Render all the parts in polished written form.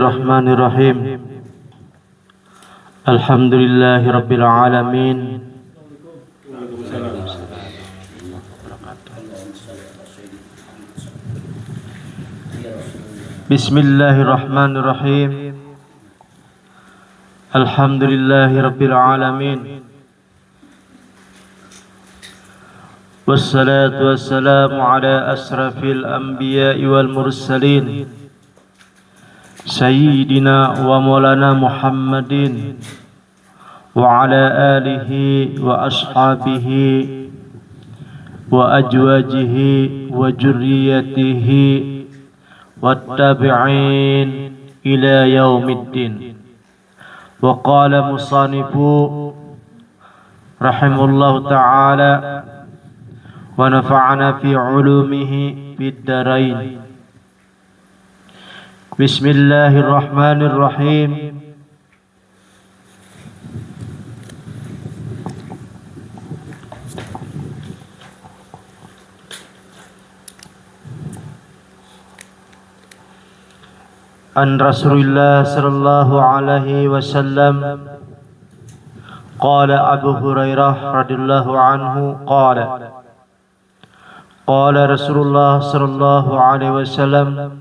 Bismillahirrahmanirrahim. Alhamdulillahirabbil alamin. Bismillahirrahmanirrahim. Alhamdulillahirabbil alamin. Wassalatu wassalamu ala asrafil anbiya'i wal mursalin Sayyidina wa maulana Muhammadin wa ala alihi wa ashabihi wa ajwajihi wa jurriyatihi wattabi'in ila yaumiddin. Wa qala musanifu rahimahullahu ta'ala wa nafa'ana fi ulumihi fid darain. Bismillahirrahmanirrahim. An Rasulillah sallallahu alaihi wasallam qala Abu Hurairah radhiyallahu anhu qala Rasulullah sallallahu alaihi wasallam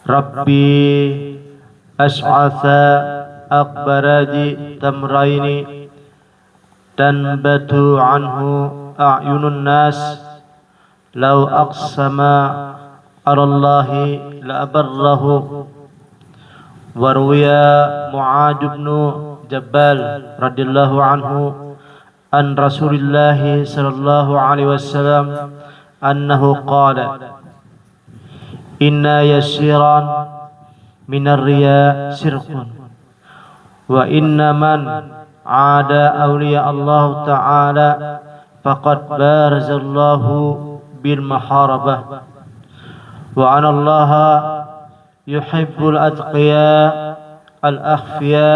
Rabbi as'atha akbaradi tamraini tanbatu anhu a'yunun nas law aqsama arallahi la abarrahu. Warwiya Mu'ad bin Jabal radhiyallahu anhu an Rasulillahi sallallahu alaihi wasallam annahu qala inna yasiran minar riya sirqun wa inna man ada awliya Allah ta'ala faqad barazallahu bil maharabah wa anna Allah yuhibbul atqiya al akhfiya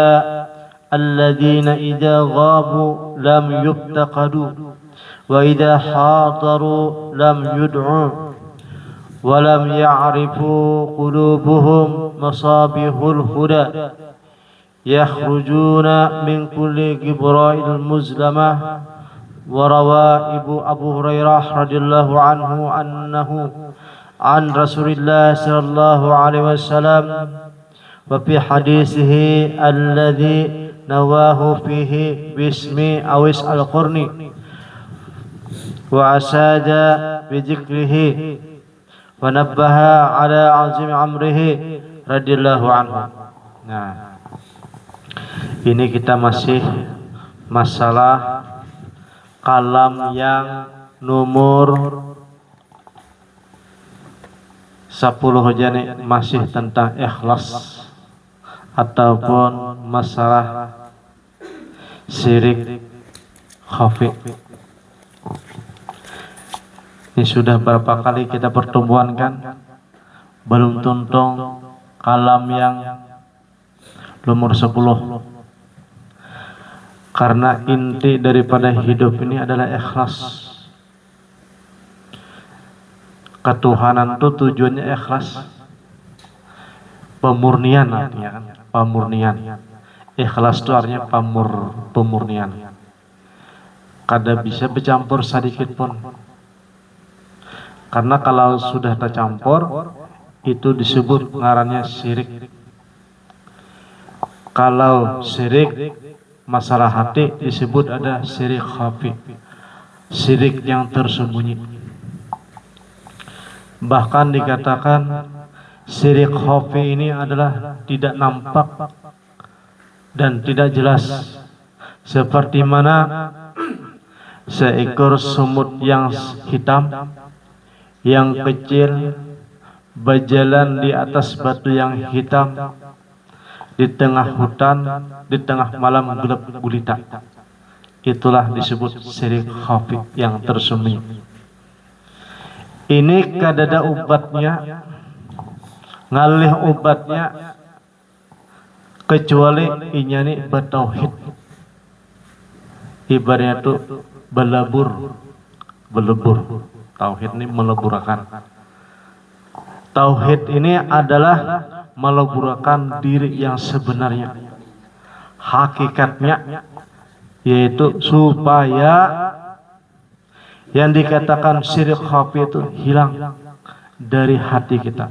alladhina idha ghabu lam yubtaqadu wa idha hadaru lam yud'u walam ya'rifu qulubuhum masabihul huda yakhrujuna min kulli gibra'il muzlamah. Wa rawa Ibu Abu Hurairah radhiyallahu anhu annahu an Rasulillah sallallahu alaihi wasallam wa fi hadisihi alladhi nawahu fihi bismi awis al-qurni wa asada bi dzikrihi wa nabbaha ala azim amrihi radhiyallahu anhu. Nah, ini kita masih masalah kalam yang nomor 10 jani, masih tentang ikhlas ataupun masalah syirik khafi. Ini sudah berapa kali kita pertemuan kan? Belum tuntung kalam yang nomor 10. Karena inti daripada hidup ini adalah ikhlas. Ketuhanan itu tujuannya ikhlas. Pemurnian artinya kan? Pemurnian. Ikhlas itu artinya pemurnian. Kada bisa bercampur sedikit pun. Karena kalau sudah tercampur itu disebut ngarannya syirik. Kalau syirik masalah hati disebut ada syirik khafi, syirik yang tersembunyi. Bahkan dikatakan syirik khafi ini adalah tidak nampak dan tidak jelas, seperti mana seekor semut yang hitam yang kecil berjalan di atas batu yang hitam di tengah hutan, di tengah malam gelap gulita. Itulah disebut syirik khafi yang tersembunyi. Ini kadada obatnya, ngalih obatnya, kecuali inyani bertauhid. Ibaratnya itu belebur. Tauhid ini meleburakan. Tauhid ini adalah meleburkan diri yang sebenarnya. Hakikatnya yaitu supaya yang dikatakan syirik khafi itu hilang dari hati kita.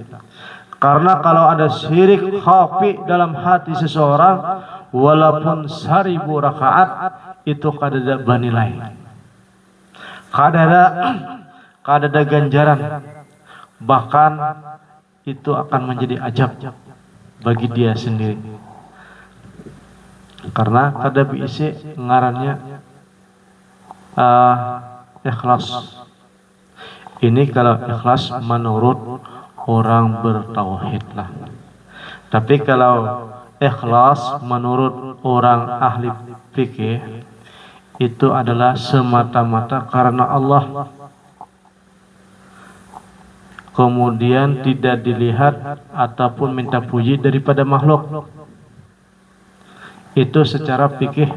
Karena kalau ada syirik khafi dalam hati seseorang, walaupun 1000 rakaat itu kadada banilai, kadada ganjaran, bahkan itu akan menjadi ajab bagi dia sendiri. Karena kada biisi ngarannya ikhlas. Ini kalau ikhlas menurut orang bertauhid lah. Tapi kalau ikhlas menurut orang ahli fikih itu adalah semata-mata karena Allah, kemudian tidak dilihat ataupun minta puji daripada makhluk. Itu secara fikih.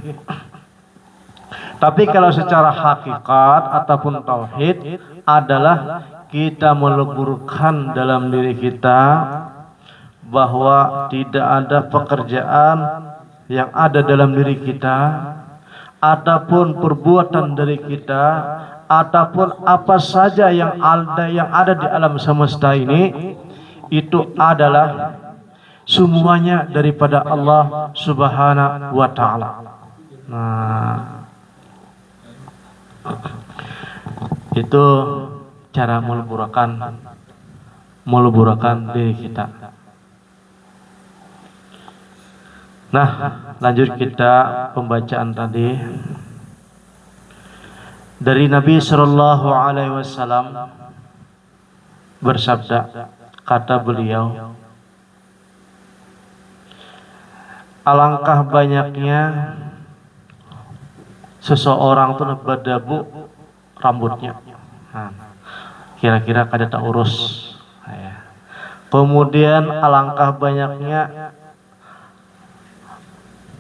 Tapi kalau secara hakikat ataupun tauhid adalah kita meleburkan dalam diri kita bahwa tidak ada pekerjaan yang ada dalam diri kita ataupun perbuatan dari kita ataupun apa saja yang ada di alam semesta ini itu adalah semuanya daripada Allah Subhanahu wa taala. Nah, itu cara meleburkan diri kita. Nah, lanjut kita pembacaan tadi dari Nabi Shallallahu Alaihi Wasallam bersabda, kata beliau, alangkah banyaknya seseorang tuh berdebu rambutnya. Kira-kira kada tak urus. Kemudian alangkah banyaknya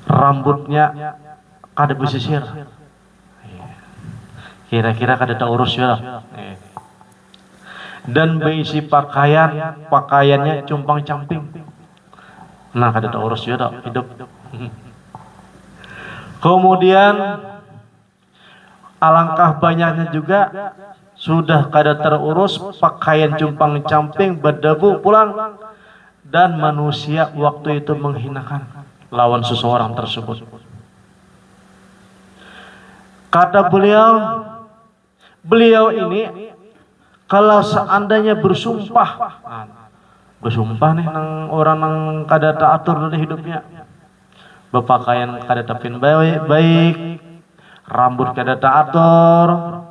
rambutnya kada besisir. Kira-kira kada tak urus ya. Dan berisi pakaiannya cumpang-camping. Nah, kada tak urus ya hidup. Kemudian alangkah banyaknya juga sudah kada terurus, pakaian cumpang-camping, berdebu pulang, dan manusia waktu itu menghinakan lawan seseorang tersebut. Kata beliau ini kalau seandainya bersumpah nih nang orang nang kada taatur dari hidupnya, berpakaian kada tapin baik, rambut kada taatur,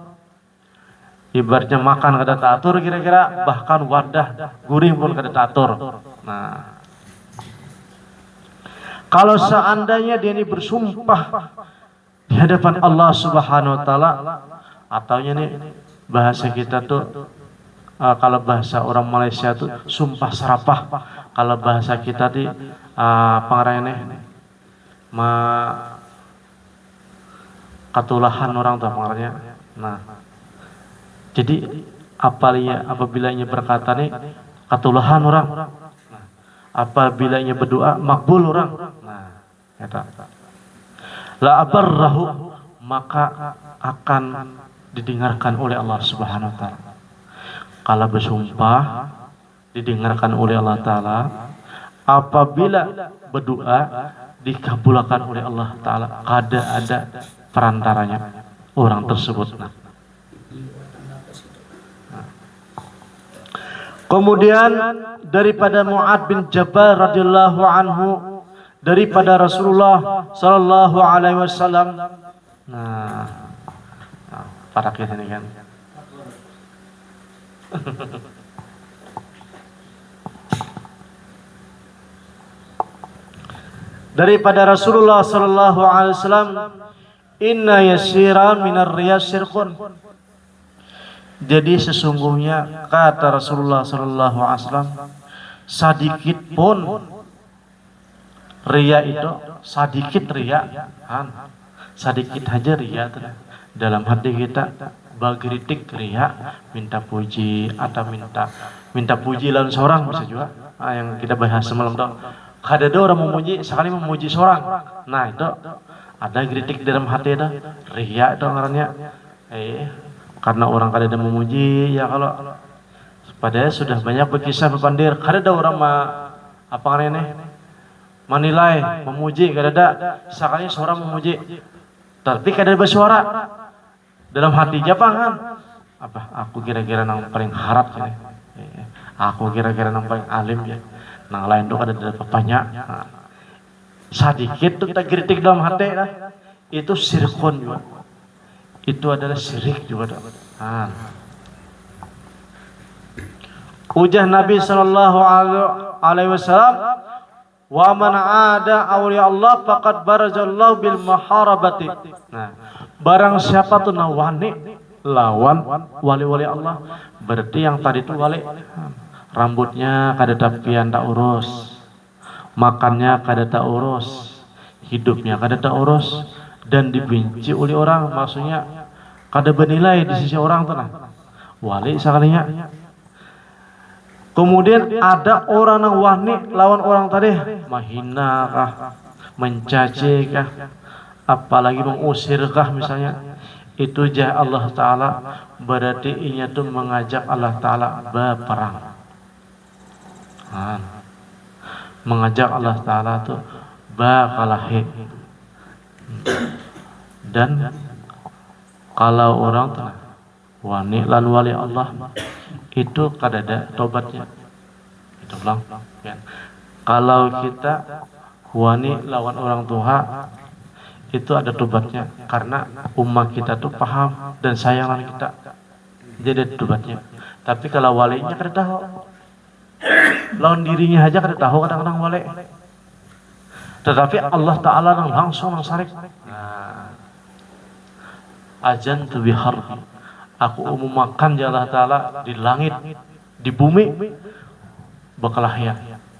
ibaratnya makan kada taatur, kira-kira bahkan wadah guring pun kada taatur. Nah, kalau seandainya dia ini bersumpah di hadapan Allah Subhanahu wa taala, atau nih bahasa kita tuh kalau bahasa orang Malaysia tuh sumpah serapah, kalau bahasa kita di pengarangnya katulahan orang tuh pengarangnya. Nah, jadi apabila ia berkata nih katulahan orang, apabila ia berdoa makbul orang. Nah, kata la abarrahu, maka akan didengarkan oleh Allah Subhanahu wa taala. Kalau bersumpah didengarkan oleh Allah taala, apabila berdoa dikabulkan oleh Allah taala, kada ada perantaranya orang tersebut. Kemudian daripada Mu'ad bin Jabal radhiyallahu anhu, daripada Rasulullah sallallahu alaihi wasallam. Nah, para kita ini kan. Daripada Rasulullah sallallahu alaihi wasallam, inna yasiran minar riya syirkun. Jadi sesungguhnya kata Rasulullah sallallahu alaihi wasallam, sedikit pun riya itu, sedikit riya, sedikit aja riya dalam hati kita, bagritik riya, minta puji atau minta puji lawan seorang bisa juga. yang kita bahas semalam tuh. Kada ada orang memuji sekali memuji seorang. Nah itu ada kritik dalam hati itu, riya itu ngarannya. Karena orang kada ada memuji ya kalau padahal sudah banyak berkisah berpandir. Kada ada orang apa ngarannya menilai memuji kada ada. Sekali seorang memuji tapi kada ada bersuara dalam hatinya kan apa aku kira-kira nang paling harap ini. Aku kira-kira nang paling alim ya. Nang lain tuh ada papanya. Sedikit tuh tak kritik dalam hati lah. Itu sirkun juga. Itu adalah syirik juga. Ujah Nabi sallallahu alaihi wasallam, "Wa man 'ada awliya Allah faqad barajallahu bil muharabati." Nah, barang siapa tuh nawani lawan wali-wali Allah, berarti yang tadi itu wali. Rambutnya kada tapian tak urus, makannya kada tak urus, hidupnya kada tak urus, dan dibenci oleh orang, maksudnya kada bernilai di sisi orang tuh nah. Wali sekalinya. Kemudian ada orang yang wani lawan orang tadi, mahina kah, mencaci kah, apalagi mengusir kah misalnya. Itu jah Allah Ta'ala, berarti inya tuh mengajak Allah Ta'ala berperang. Mengajak Allah Ta'ala tuh bakalahi. Dan kalau orang tuh wani lalu wali Allah itu kada ada tobatnya. Itu bilang ya. Kalau kita wani lawan orang tua itu ada tobatnya karena umat kita tuh paham dan sayangan kita, jadi ada tobatnya. Tapi kalau walinya kada tahu, lawan dirinya aja kada tahu kadang-kadang wali. Tetapi Allah Ta'ala langsung sarik. Ajan tu biharbi, aku umumkan ya Allah Ta'ala di langit, di bumi bakalah ya.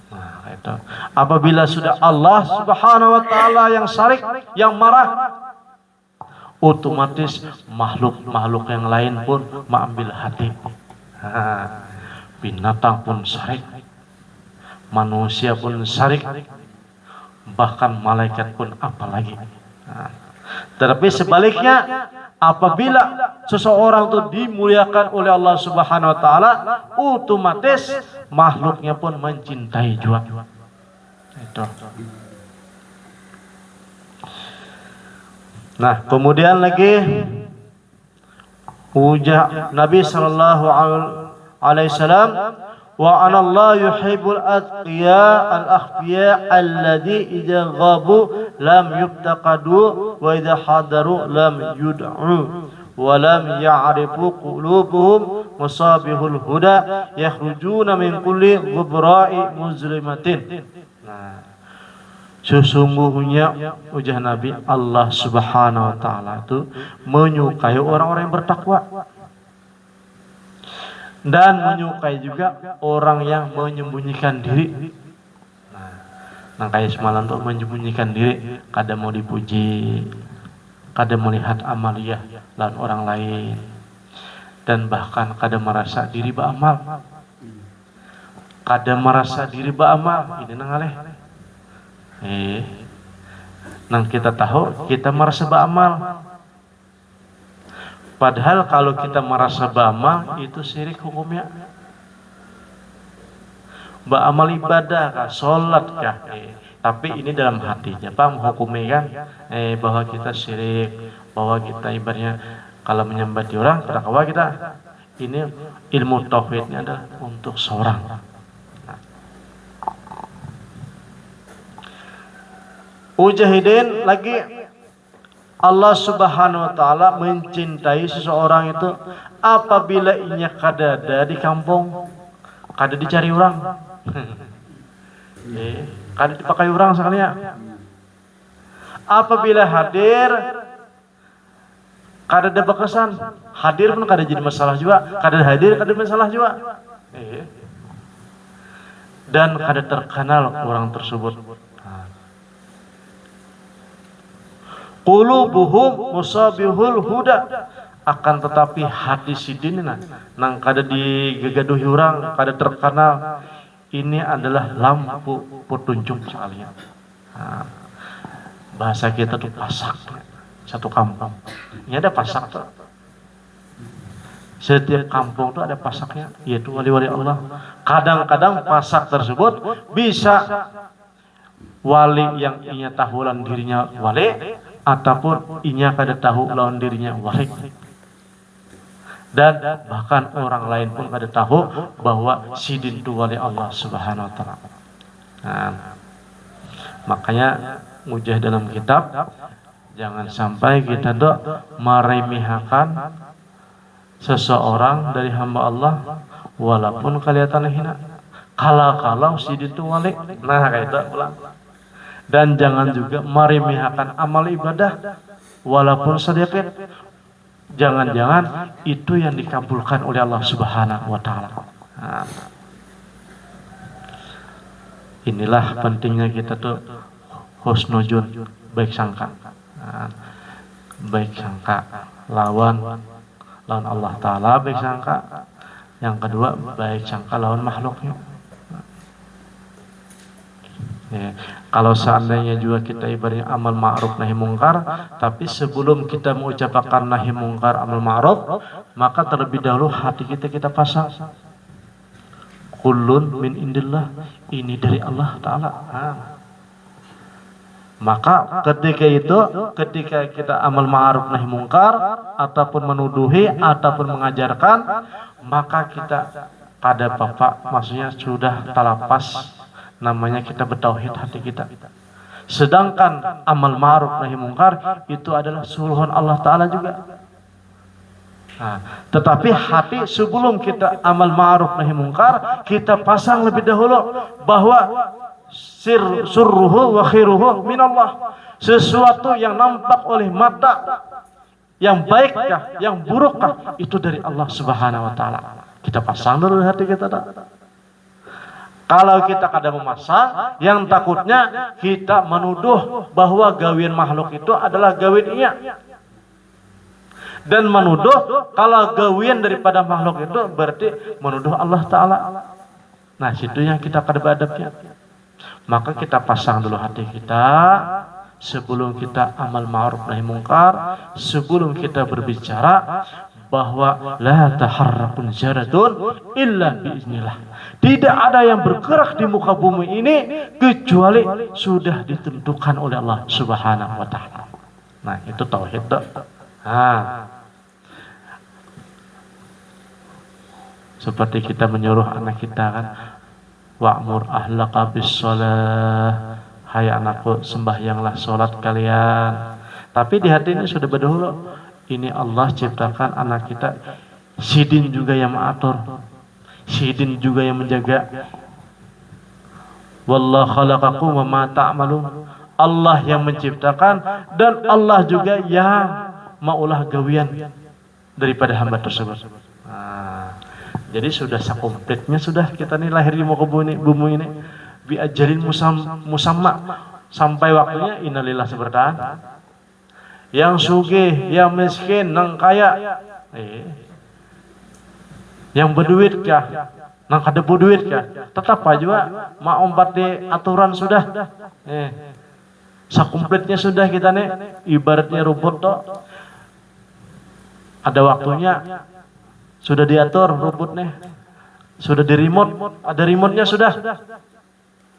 Nah, itu. Apabila sudah Allah Subhanahu wa Ta'ala yang sarik, yang marah, otomatis makhluk-makhluk yang lain pun mengambil hati. Binatang pun sarik, manusia pun sarik, bahkan malaikat pun apalagi. Tetapi sebaliknya, apabila seseorang itu dimuliakan oleh Allah Subhanahu wa Ta'ala, otomatis makhluknya pun mencintai juga. Itu. Nah, kemudian lagi ujar Nabi sallallahu alaihi wasallam, wa anallahu yuhibbul atqiya al-akhfiya alladhi idza ghabu lam yubtaqadu wa idza hadaru lam yud'u wa lam ya'rifu qulubuhum musabihul huda yakhrujuna min kulli ghubra'i muzlimatin. Nah, sesungguhnya ujar Nabi, Allah Subhanahu wa Ta'ala itu menyukai orang-orang yang bertakwa dan menyukai juga orang yang menyembunyikan diri. Nah, kayak semalam tuh menyembunyikan diri, kada mau dipuji, kada melihat amaliyah lawan orang lain, dan bahkan kada merasa diri beramal, kada merasa diri beramal. Ini nangaleh. Nang kita tahu kita merasa beramal. Padahal kalau kita merasa beramal itu syirik hukumnya. Beramal ibadah kah, sholat kah, tapi ini dalam hatinya, paham hukumnya kan? Bahwa kita syirik, bahwa kita ibaratnya kalau menyembah orang, bahwa kita ini ilmu tauhidnya adalah untuk seorang. Ujahidin lagi. Allah Subhanahu wa Ta'ala mencintai seseorang itu apabila inya kada ada di kampung, kada dicari orang, kada dipakai orang sekalinya. Apabila hadir, kada ada berkesan. Hadir pun kada jadi masalah juga, kada hadir kada masalah juga. Dan kada terkenal orang tersebut. Qulubuhum musabihul huda, akan tetapi hati sidin nang kada digegaduhi orang, kada terkenal, ini adalah lampu petunjuk sekalian. Nah, bahasa kita tuh pasak, satu kampung. Ini ada pasak tuh. Setiap kampung tuh ada pasaknya, yaitu wali-wali Allah. Kadang-kadang pasak tersebut bisa wali yang inya tahu lawan dirinya wali, ataupun inya kada tahu lawan dirinya wali. Dan bahkan orang lain pun kada tahu bahwa sidin itu wali Allah Subhanahu wa taala. Nah, makanya mujah dalam kitab, jangan sampai kita meremehkan seseorang dari hamba Allah walaupun kelihatan hina. Kalau sidin itu wali, nah kayak itu pulang. Dan jangan juga meremehkan amal ibadah walaupun sedikit. Jangan-jangan itu yang dikabulkan oleh Allah Subhanahu wa taala. Nah, inilah pentingnya kita tuh husnuzon, baik sangka. Nah, baik sangka lawan Allah taala, baik sangka. Yang kedua, baik sangka lawan makhluknya. Ya, kalau seandainya juga kita ibaratnya amal ma'ruf nahi mungkar, tapi sebelum kita mengucapkan nahi mungkar amal ma'ruf, maka terlebih dahulu hati kita pasang kullun min indillah, ini dari Allah Ta'ala. Maka ketika kita amal ma'ruf nahi mungkar ataupun menuduhi ataupun mengajarkan, maka kita pada bapak maksudnya sudah talapas, namanya kita bertauhid hati kita. Sedangkan amal ma'ruf nahi mungkar itu adalah suruhan Allah Ta'ala juga. Nah, tetapi hati sebelum kita amal ma'ruf nahi mungkar, kita pasang lebih dahulu bahwa surruhu wa khiruhu minallah. Sesuatu yang nampak oleh mata, yang baikkah, yang burukkah, itu dari Allah Subhanahu wa taala. Kita pasang dulu hati kita. Kalau kita kadang memasang, yang takutnya kita menuduh bahwa gawian makhluk itu adalah gawian iya. Dan menuduh kalau gawian daripada makhluk itu berarti menuduh Allah Ta'ala. Nah, situ yang kita kada beradabnya. Maka kita pasang dulu hati kita sebelum kita amal ma'ruf nahi mungkar, sebelum kita berbicara bahwa la taharrakun jaratun illa biiznillah. Tidak ada yang bergerak di muka bumi ini kecuali sudah ditentukan oleh Allah Subhanahu wa taala. Nah, itu tauhid. Seperti kita menyuruh anak kita kan, wa'mur ahlaka bis shalah, hai anakku sembahyanglah salat kalian. Tapi di hati ini sudah berdahulu, ini Allah ciptakan anak kita, sidin juga yang mengatur, sidin juga yang menjaga. Wallahu khalaqakum wa ma ta'malun. Allah yang menciptakan dan Allah juga yang maulah gawian daripada hamba tersebut. Nah, jadi sudah sakompletnya sudah kita nih lahir di muka bumi ini bi ajalin musamma, sampai waktunya innalillah sebertaan. Yang sugih, yang miskin, yang kaya, yang berduit kah, nang kada berduit kah, tetap aja mau ompat di aturan sudah. Sakompletnya sudah kita nih, ibaratnya rumput toh. Ada waktunya sudah diatur rumputnya, sudah di remote, ada remote-nya sudah.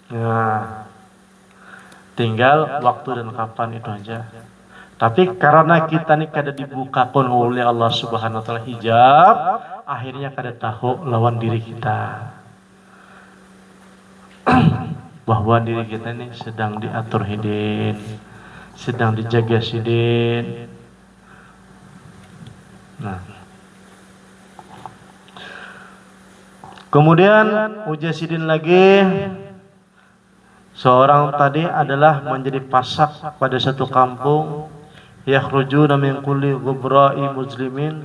Nah, tinggal waktu dan kapan itu aja. Tapi karena kita nih kada dibukakan oleh Allah Subhanahu wa taala hijab, akhirnya kada tahu lawan diri kita. Bahwa diri kita ini sedang diatur hidin, sedang dijaga sidin. Nah, kemudian uja sidin lagi, seorang tadi adalah menjadi pasak pada satu kampung, yakhrujuna min kulli ghubra'i muslimin,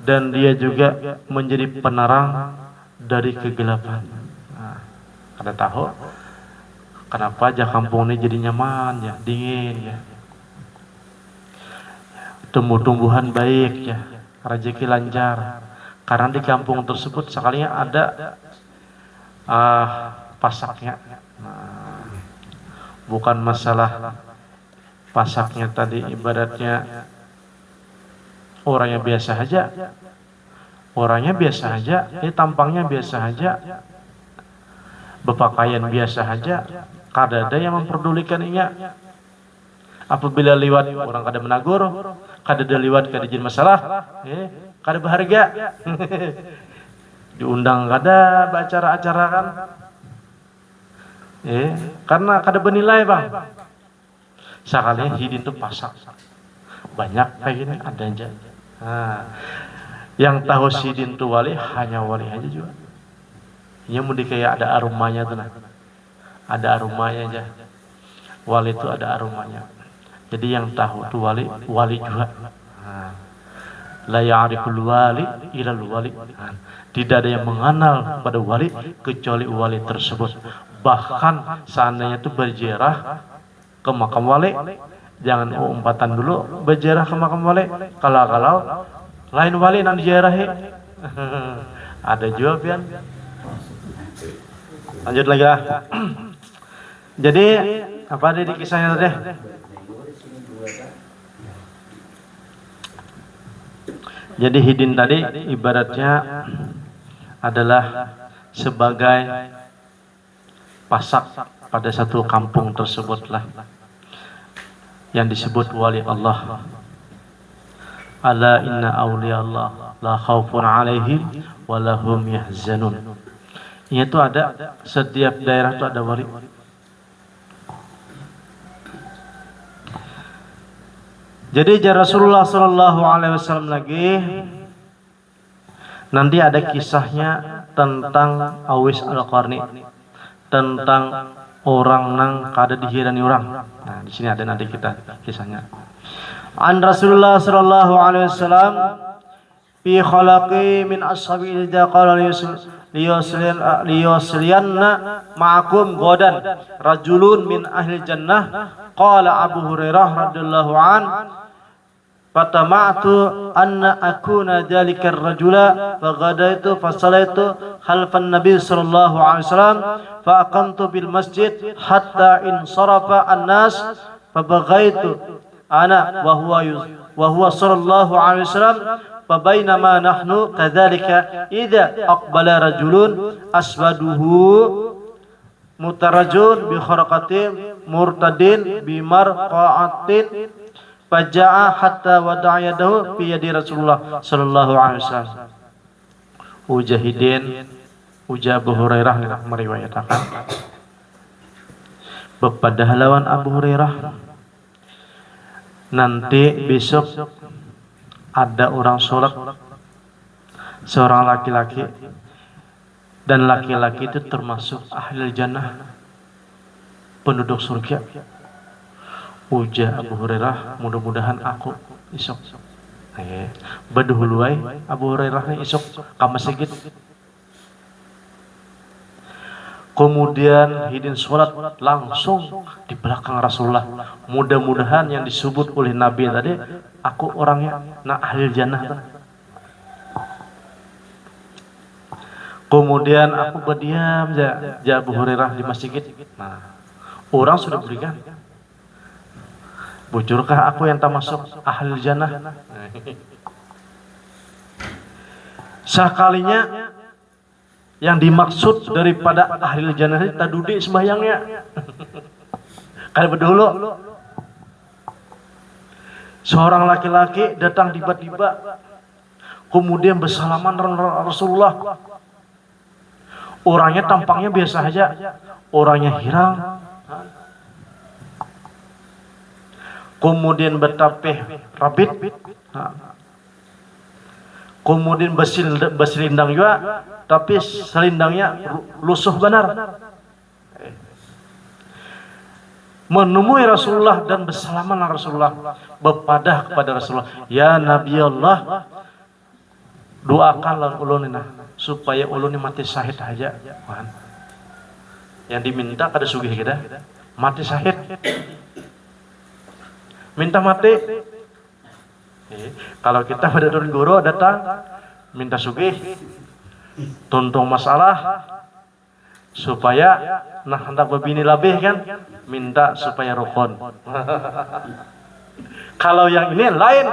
dan dia juga menjadi penerang dari kegelapan. Nah, kada tahu kenapa aja kampung ini jadi nyaman ya, dingin ya, tumbuh-tumbuhan baik ya, rezeki lancar. Karena di kampung tersebut sekalinya ada pasaknya. Nah, bukan masalah pasaknya tadi ibaratnya orangnya biasa aja, tampangnya biasa aja, berpakaian biasa aja, kada ada yang memperdulikan inya. Apabila liwat orang kada menagur, kada ada liwat kada jin masalah, kada berharga. Diundang kada acara-acara kan, karena kada bernilai bang. Sekali hidin itu pasak banyak kayak gini ada aja. Nah, yang tahu sidin itu wali hanya wali aja juga. Ini mesti kayak ada aromanya tuh nah. Ada aromanya aja. Wali itu ada aromanya. Jadi yang tahu itu wali juga. La ya'riful wali ilal wali. Tidak ada yang mengenal pada wali kecuali wali tersebut. Bahkan seandainya itu berziarah ke makam wali, jangan umpatan dulu berziarah ke makam wali. Kalau lain wali nan ziarahi. Ada juga pian. Lanjut lagi lah. Jadi apa tadi kisahnya tadi? Jadi hidin tadi ibaratnya adalah sebagai pasak pada satu kampung tersebutlah yang disebut wali Allah. Ala inna awliya Allah la khaufun alaihim wa lahum yahzanun. Itu ada setiap daerah itu ada wali. Jadi Rasulullah Shallallahu Alaihi Wasallam lagi nanti ada kisahnya tentang Awis Al-Qarni, tentang orang nang kada dihirani orang. Nah di sini ada nanti kita kisahnya. An Rasulullah Shallallahu Alaihi Wasallam fi khalaqi min ashabi idza qala liyusliyanna ma'akum godan rajulun min ahli jannah qala Abu Hurairah radhiyallahu an fatama'tu anna akuna dhalika ar-rajula faghadaitu fasalaitu khalfan nabiy sallallahu alaihi wasallam fa aqamtu bil masjid hatta insarafa an-nas fabaghaitu ana wa huwa sallallahu alaihi wasallam fabainama nahnu kadzalika idza aqbala rajulun aswaduhu mutarajun bi kharaqatin murtadin bi marqa'atin faja'a hatta wada'a yadahu fi yadi Rasulullah sallallahu alaihi wasallam. Ujahidin Abu Hurairah meriwayatkan bepada halawan Abu Hurairah nanti besok ada orang sholat seorang laki-laki dan laki-laki itu termasuk ahli jannah penduduk surga. Ujar Abu Hurairah, mudah-mudahan aku isok. Badhuluai Abu Hurairah isok ka masjid. Kemudian hidin sholat langsung di belakang Rasulullah. Mudah-mudahan yang disebut oleh Nabi tadi, aku orangnya ahli jannah. Kemudian aku berdiam Abu Hurairah di masjid. Nah, orang sudah berikan. Bujurkah aku yang tak masuk ahli jannah? Sekalinya yang dimaksud daripada ahli jannah itu tadudi sembahyangnya. Kali berdulu seorang laki-laki datang tiba-tiba kemudian bersalaman Rasulullah. Orangnya tampangnya biasa saja, orangnya hirang. Kemudian bertapih rabit, kemudian berselindang juga, tapi selindangnya lusuh benar. Menemui Rasulullah dan bersalaman Rasulullah, berpadah kepada Rasulullah, ya Nabi Allah, doakanlah ulun supaya ulun mati syahid aja. Yang diminta kada sugih kita mati syahid. Minta mati. Kalau kita pada turun guru datang minta sugih, tuntung masalah, supaya nah hendak berbini lebih kan, minta supaya rukun. Kalau yang ini lain,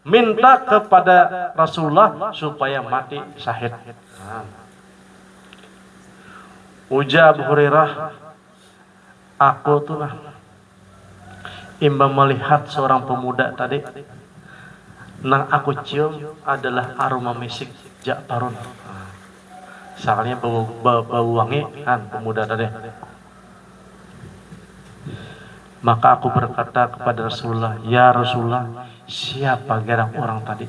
minta kepada Rasulullah supaya mati syahid. Ujar Abu Hurairah, aku tuh imam melihat seorang pemuda tadi, nang aku cium adalah aroma misik Ja'farun. Soalnya bau wangi kan pemuda tadi. Maka aku berkata kepada Rasulullah, ya Rasulullah, siapa gerang orang tadi?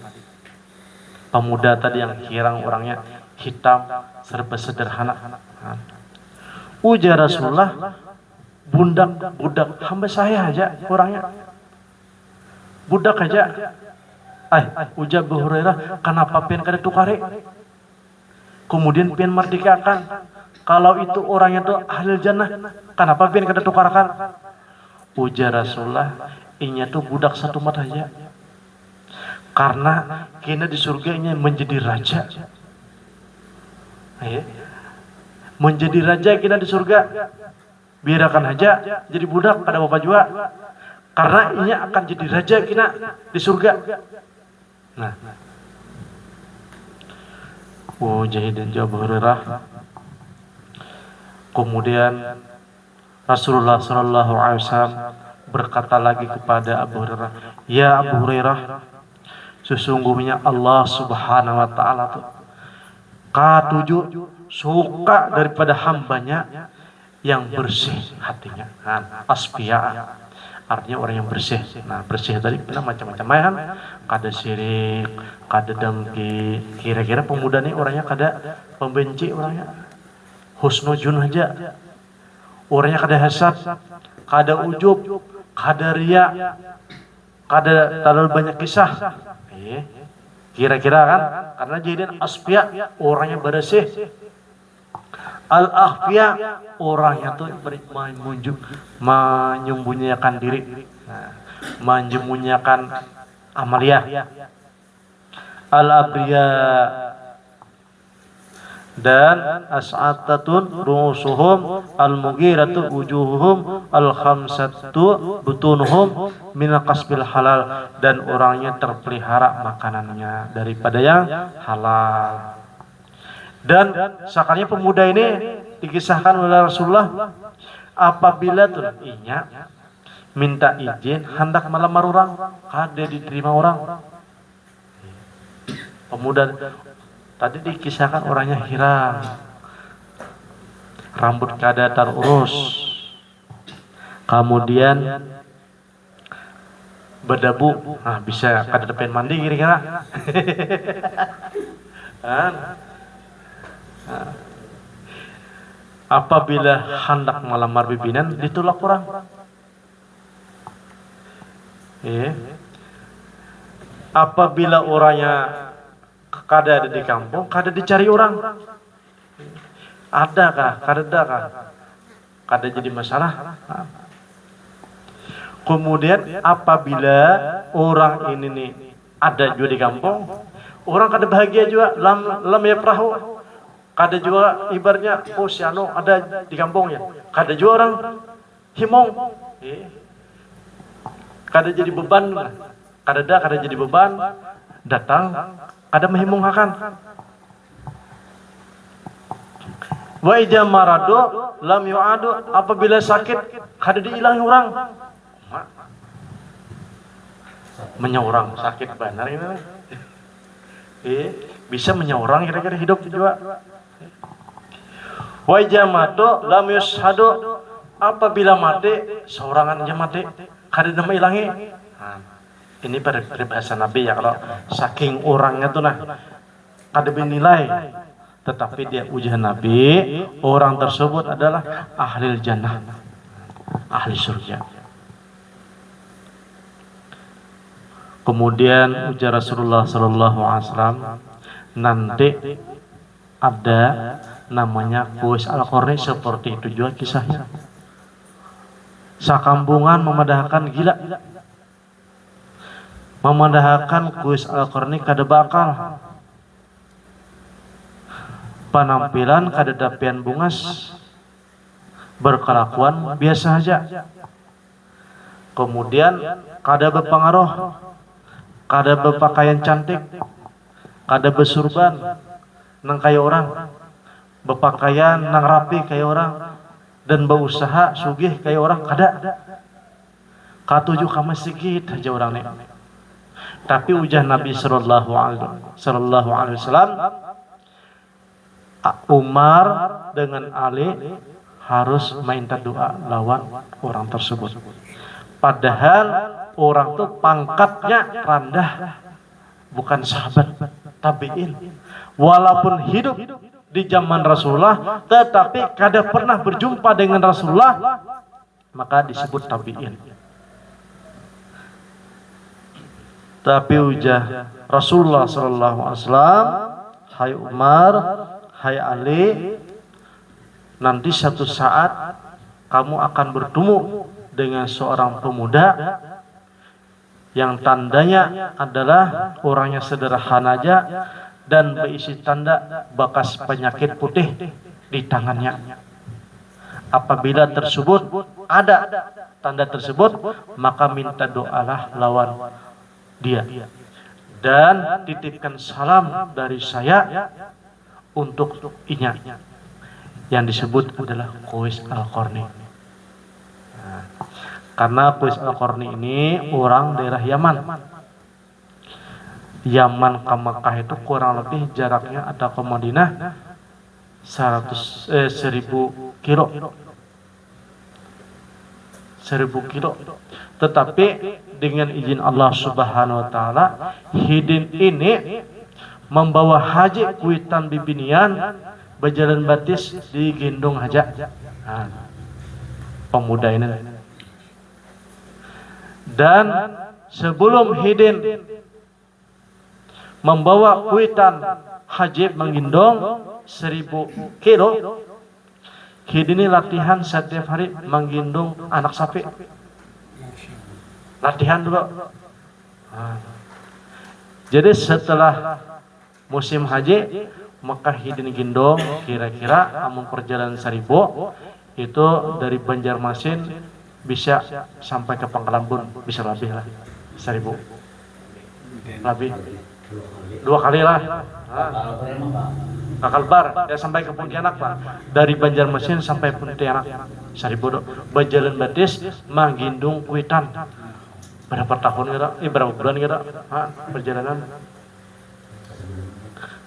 Pemuda tadi yang kirang orangnya hitam, serba sederhana. Ujar Rasulullah, budak hamba saya aja orangnya. Budak aja. Ujar Abu Hurairah, kenapa pian kada tukare? Kemudian pian merdekakan. Kalau itu orangnya tuh ahli jannah, kenapa pian kada tukarkan? Ujar Rasulullah, inya tuh budak satu mata aja. Karena kena di surga ini menjadi raja. Menjadi raja kena di surga. Biarkan aja jadi budak pada bapak juga. Karena ini akan jadi raja kena di surga. Nah. Jahidin Abu Hurairah. Kemudian Rasulullah SAW berkata lagi kepada Abu Hurairah, ya Abu Hurairah, sesungguhnya Allah Subhanahu Wa Taala tuh K7 suka daripada hambanya yang bersih hatinya. Asfiya artinya orang yang bersih. Nah, bersih tadi macam-macam kan, kada syirik, kada dengki. Kira-kira pemuda nih orangnya kada pembenci orangnya. Husnuzun aja. Orangnya kada hasad, kada ujub, kada riya, kada terlalu banyak kisah. Kira-kira kan, karena jadian asfiya orangnya bersih. Al-akhfiya orangnya tuh menyembunyikan diri, menyembunyikan amalia. Al-abriya dan as'atatun rusuhum al-mughiratu wujuhum al-khamsatu butunuhum min kasbil halal, dan orangnya terpelihara makanannya daripada yang halal. Dan sakalnya pemuda ini dikisahkan oleh Rasulullah, apabila tuh inya minta izin hendak melamar orang, kada diterima orang. Pemuda tadi dikisahkan orangnya hirang, rambut kada terurus, kemudian berdebu, bisa kada depan mandi kira-kira. Apabila hendak melamar bibinan ditolak orang. Apabila orangnya kada ada di kampung, kada dicari orang. Adakah? Kadakah? Kada jadi masalah. Kemudian apabila orang ini nih ada juga di kampung, orang kada bahagia juga, lam ya perahu. Kada juga ibaratnya, si anu ada di kampungnya. Kada juga orang himong. Kada jadi beban. Kada jadi beban. Datang, kada menghimong akan. Wa idza maradu lam yu'adu, apabila sakit kada diilangi orang. Menyorang sakit benar ini. Bisa menyorang kira-kira hidup juga. Wa jamatu lam yushadu, apabila mati seorangan aja mati kada nama ilangi. Ini pada bahasa Nabi ya, kalau saking orangnya tuh kada bernilai, tetapi dia ujian Nabi, orang tersebut adalah ahli jannah, ahli surga. Kemudian ujar Rasulullah SAW, nanti ada namanya Uwais Al-Qarni, seperti itu juga kisahnya. Sakampungan memadahkan gila, memadahkan Uwais Al-Qarni kada bakal. penampilan kadadapian bungas, berkelakuan biasa saja. Kemudian kada berpengaruh, kada berpakaian cantik, kada bersurban nang kaya orang, berpakaian nang rapi kaya orang, dan berusaha sugih kaya orang, kada. Katuju ka masjid aja orang nih. Tapi ujah Nabi sallallahu alaihi wasallam, Umar dengan Ali harus minta doa lawan orang tersebut. Padahal orang tuh pangkatnya rendah, bukan sahabat tabi'in. Walaupun hidup di zaman Rasulullah, tetapi kada pernah berjumpa dengan Rasulullah, maka disebut tabi'in. Tapi ujah Rasulullah sallallahu alaihi wasallam, hai Umar, hai Ali, nanti satu saat kamu akan bertemu dengan seorang pemuda yang tandanya adalah orangnya sederhana aja dan berisi tanda bekas penyakit putih di tangannya. Apabila tersebut ada tanda tersebut, maka minta doalah lawan dia dan titipkan salam dari saya untuk inya yang disebut adalah Qais Al-Qarni. Karena Qais Al-Qarni ini orang daerah Yaman. Yaman ke Makkah itu kurang lebih jaraknya ada ke Madinah 1000 kilo. 1000 kilo. Tetapi dengan izin Allah Subhanahu wa taala, Hidin ini membawa haji kuitan bibinian berjalan batis di gendong haja. Nah, pemuda ini. Dan sebelum Hidin membawa kuitan haji menggendong 1000 kilo, Hidin ini latihan setiap hari menggendong anak sapi. Latihan dulu. Nah. Jadi setelah musim haji, maka Hidin gendong kira-kira amun perjalanan 1000 itu dari Banjarmasin bisa sampai ke Pangkalanbun, bisa lebih lah 1000 lebih 2 kali lah. Kakalbar ya sampai ke Pontianak Pak, dari Banjarmasin sampai Pontianak 1000 berjalan batis menggendong kuitan. Berapa tahun kira? Berapa bulan kira? Perjalanan.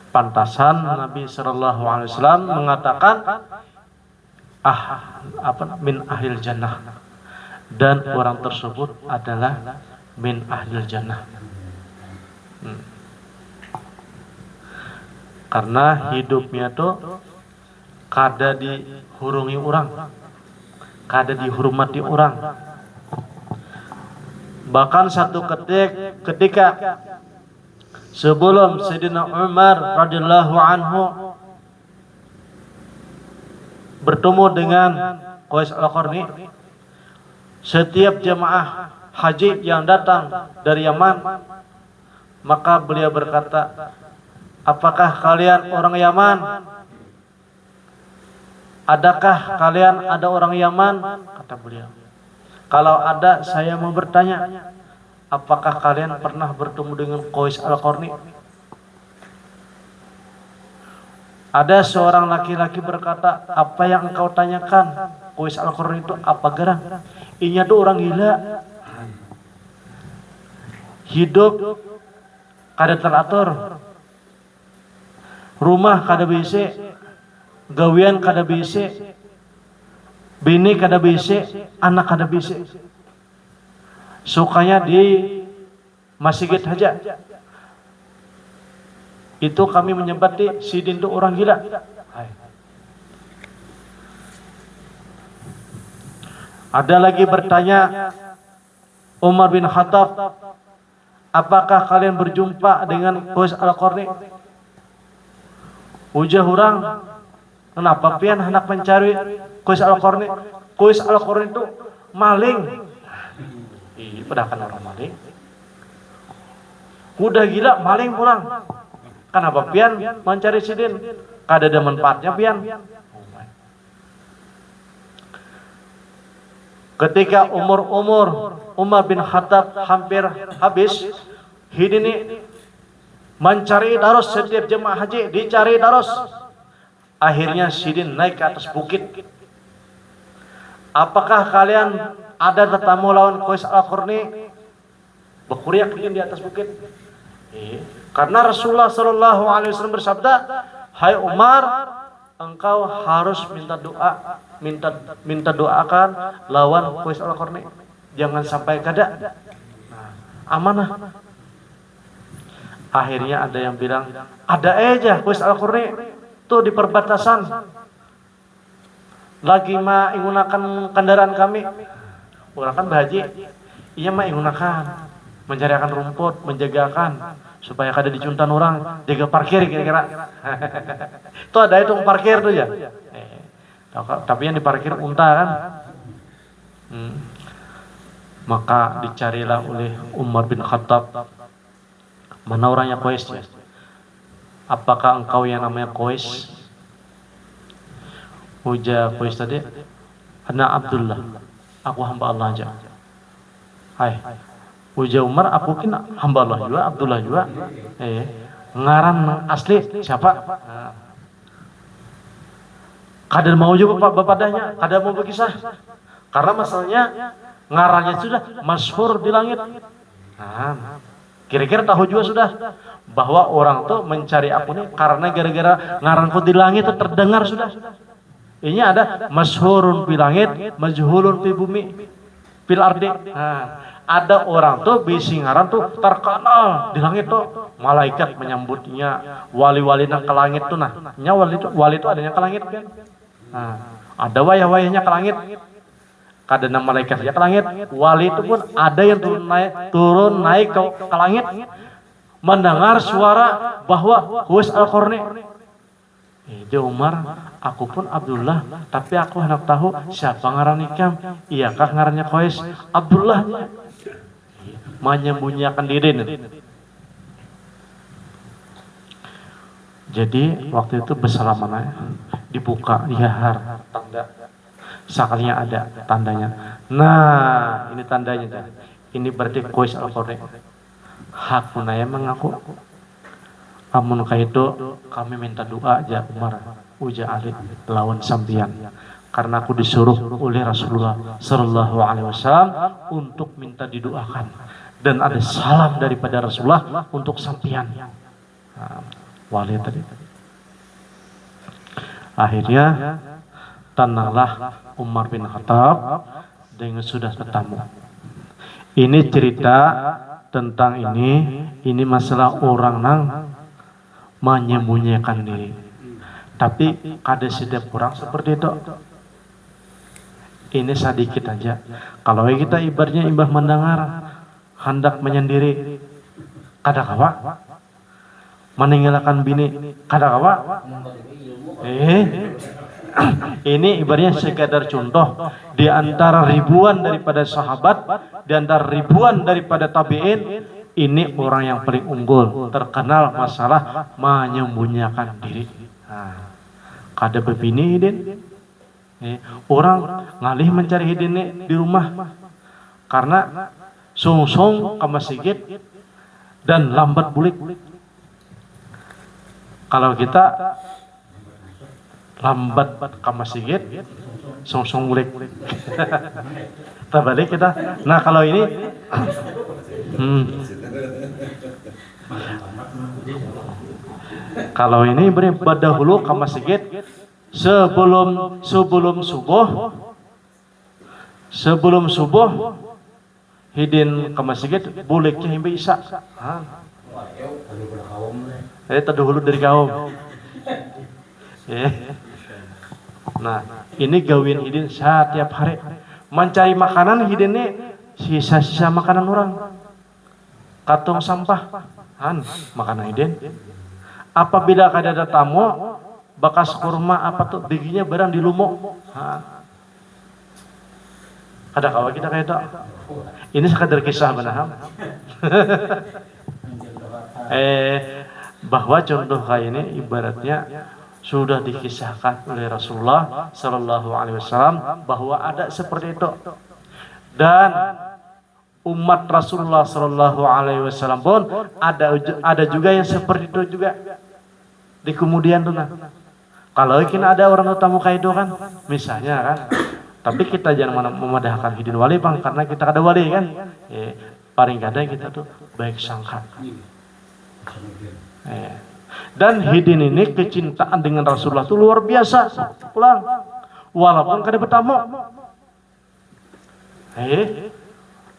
Pantasan Nabi sallallahu alaihi wasallam mengatakan min ahlil jannah, dan orang tersebut adalah min ahlil jannah. Karena hidupnya tuh kada dihurungi orang, kada dihormati orang. Bahkan satu ketika sebelum Sayyidina Umar radhiyallahu anhu bertemu dengan Qais Al-Qarni, setiap jemaah haji yang datang dari Yaman, maka beliau berkata, apakah kalian orang Yaman? Adakah kalian ada orang Yaman? Kata beliau. Kalau ada, saya mau bertanya, apakah kalian pernah bertemu dengan Qais Al-Qarni? Ada seorang laki-laki berkata, apa yang engkau tanyakan? Qais Al-Qarni itu apa gerang? Inya tuh orang gila. Hidup kada teratur. Rumah kada bisa, gawian kada bisa, bini kada bisa, anak kada bisa. Sukanya di masjid saja. Itu kami menyebati Sidin itu orang gila. Ada lagi bertanya Umar bin Khattab, apakah kalian berjumpa dengan Qais Al-Qarni? Ujah orang, kenapa pian hendak mencari Qais Al-Qarni? Qais Al-Qarni itu maling. Padahal orang maling. Udah gila maling pulang. Kenapa pian mencari Sidin? kada ada manfaatnya pian. Ketika Umar bin Khattab hampir habis, hidini mencari daros, setiap jemaah haji dicari daros. Akhirnya Sidin naik ke atas bukit. Apakah kalian ada tetamu lawan Qais Al-Qarni? Berkuriak di atas bukit. Karena Rasulullah Shallallahu Alaihi Wasallam bersabda, hai Umar, engkau harus minta doakan lawan Qais Al-Qarni. Jangan sampai kada. Amanah. Akhirnya ada yang bilang, ada aja Qais Al-Qarni tuh di perbatasan. Lagi menggunakan kendaraan kami. Orang kan berhaji, iya menggunakan mencarikan rumput, menjagakan supaya kada dicuntan orang, jaga parkir kira-kira. Itu ada itu parkir tuh ya. Tapi yang diparkir unta kan. Maka dicarilah oleh Umar bin Khattab, mana orangnya Qais ya? Apakah engkau yang namanya Qais? Ujar Qais tadi, ana Abdullah, aku hamba Allah aja. Hai, ujar Umar, aku kena hamba Allah juga, Abdullah juga. Ngaran asli siapa? Kada mau juga bapadanya, kada mau berkisah. Karena masalahnya ngarannya sudah masyhur di langit. Kira-kira tahu juga sudah bahwa orang tuh mencari aku nih karena gara-gara ngaranku di langit itu terdengar sudah. Ini ada masyhurun di langit, majhulun di bumi, fil ardi. Ada orang tuh bisi ngaran tuh terkenal di langit tuh, malaikat menyambutnya, wali-wali ke langit tuh nah. Nya wali itu adanya ke langit kan. Ada wayah-wayahnya ke langit. Kadang malaikatnya ke langit, wali itu pun ada yang turun naik ke langit, mendengar suara bahwa Qais Al-Qarni. Dia Umar, aku pun Abdullah, tapi aku hendak tahu siapa ngaran ikam. Iyakah ngarannya Qais? Abdullah. Menyembunyikan diri. Jadi waktu itu bersalaman dibuka dihar tanda. Sekalinya ada tandanya. Nah, ini tandanya. Ini berarti Qais Al-Qarni. Hakunaya mengaku. Amun itu kami minta doa aja Umar, uja Ali lawan sampian. Karena aku disuruh oleh Rasulullah Sallallahu Alaihi Wasallam untuk minta didoakan. Dan ada salam daripada Rasulullah untuk sampian. Wali tadi. Akhirnya tenanglah Umar bin Khattab dengan sudah tetamu. Ini cerita tentang ini masalah orang nang menyembunyikan diri. Tapi ada setiap orang seperti itu. Ini sedikit aja. Kalau kita ibaratnya imbah mendengar hendak menyendiri, kada kawa meninggalkan bini, kada kawa. Ini ibaratnya sekadar contoh di antara ribuan daripada sahabat, di antara ribuan daripada tabi'in, ini orang yang paling unggul, terkenal masalah menyembunyikan diri. Kada bebini hidin. Orang ngalih mencari hidin di rumah karena sungsung ke masjid dan lambat bulik. Kalau kita lambat ke masjid, sungsung bulik. Terbalik kita. Nah kalau ini kalau ini beribadah dulu ke masjid sebelum subuh hidin ke masjid buliknya hingga isya. Terdahulu dari kaum. Nah ini gawin hidin setiap hari mencari makanan hidinnya sisa-sisa makanan orang. Katung sampah makanan hidin. Apabila ada tamu bekas kurma apa tuh bijinya barang di lumuk. Ada kawan kita kayak itu. Ini sekadar kisah benaham. Bahwa contoh kayak ini ibaratnya sudah dikisahkan oleh Rasulullah Sallallahu Alaihi Wasallam bahwa ada seperti itu, dan umat Rasulullah Sallallahu Alaihi Wasallam pun ada juga yang seperti itu juga di kemudian tuh. Kalau kita ada orang tamu kaido kan, misalnya kan, tapi kita jangan memadahkan hidin wali bang, karena kita ada wali kan, paling kadang kita tuh baik sangka. Dan hidin ini kecintaan dengan Rasulullah itu luar biasa, pulang, walaupun kada bertamu.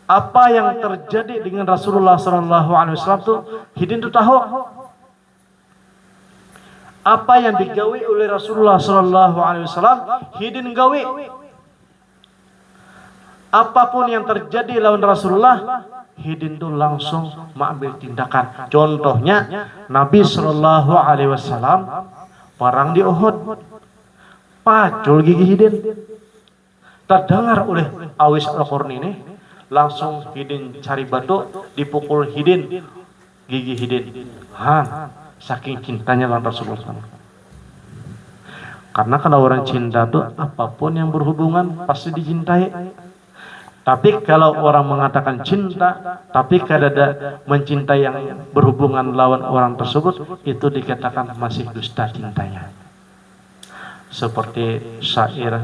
Apa yang terjadi dengan Rasulullah Sallallahu Alaihi Wasallam tuh hidin tuh tahu. Apa yang digawe oleh Rasulullah Sallallahu Alaihi Wasallam hidin gawe. Apapun yang terjadi lawan Rasulullah, hidin tuh langsung mengambil tindakan. Contohnya Nabi Sallallahu Alaihi Wasallam perang di Uhud, pacul gigi hidin, terdengar oleh Awis Al-Qarni ini, langsung hidin cari batu, dipukul hidin, gigi hidin. Saking cintanya lawan Rasulullah. Karena kalau orang cinta tuh apapun yang berhubungan pasti dicintai. Tapi kalau orang mengatakan cinta tapi kada mencintai yang berhubungan lawan orang tersebut, itu dikatakan masih dusta cintanya. Seperti syair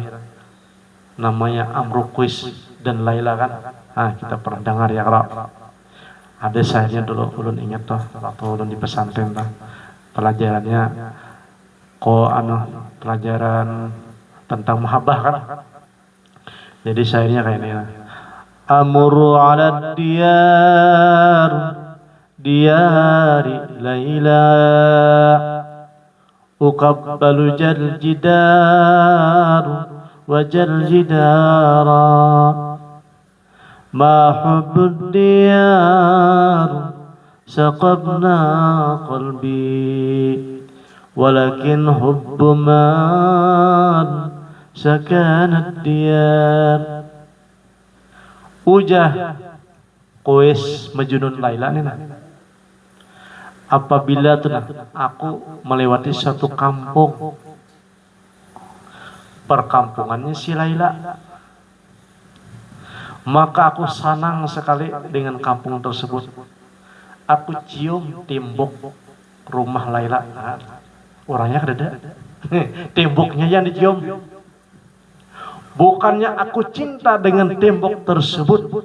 namanya Amruqis dan Laila kan. Kita pernah dengar ya kalau ada syairnya dulu, ulun ingat tuh waktu ulun di pesantren tuh. Pelajarannya pelajaran tentang mahabbah kan. Jadi syairnya kayak ini. Amuru ala diyari Laila, uqabbalu jal jidaru wa jal jidara, ma hubbud diyar saqabna qalbi, walakin hubbu man sakanat diyar. Ujah Qais Majnun Laila nih. Apabila tuh aku melewati satu kampung, perkampungannya si Laila, maka aku senang sekali dengan kampung tersebut. Aku cium tembok rumah Laila. Orangnya ada. Temboknya yang dicium. Bukannya aku cinta dengan tembok tersebut,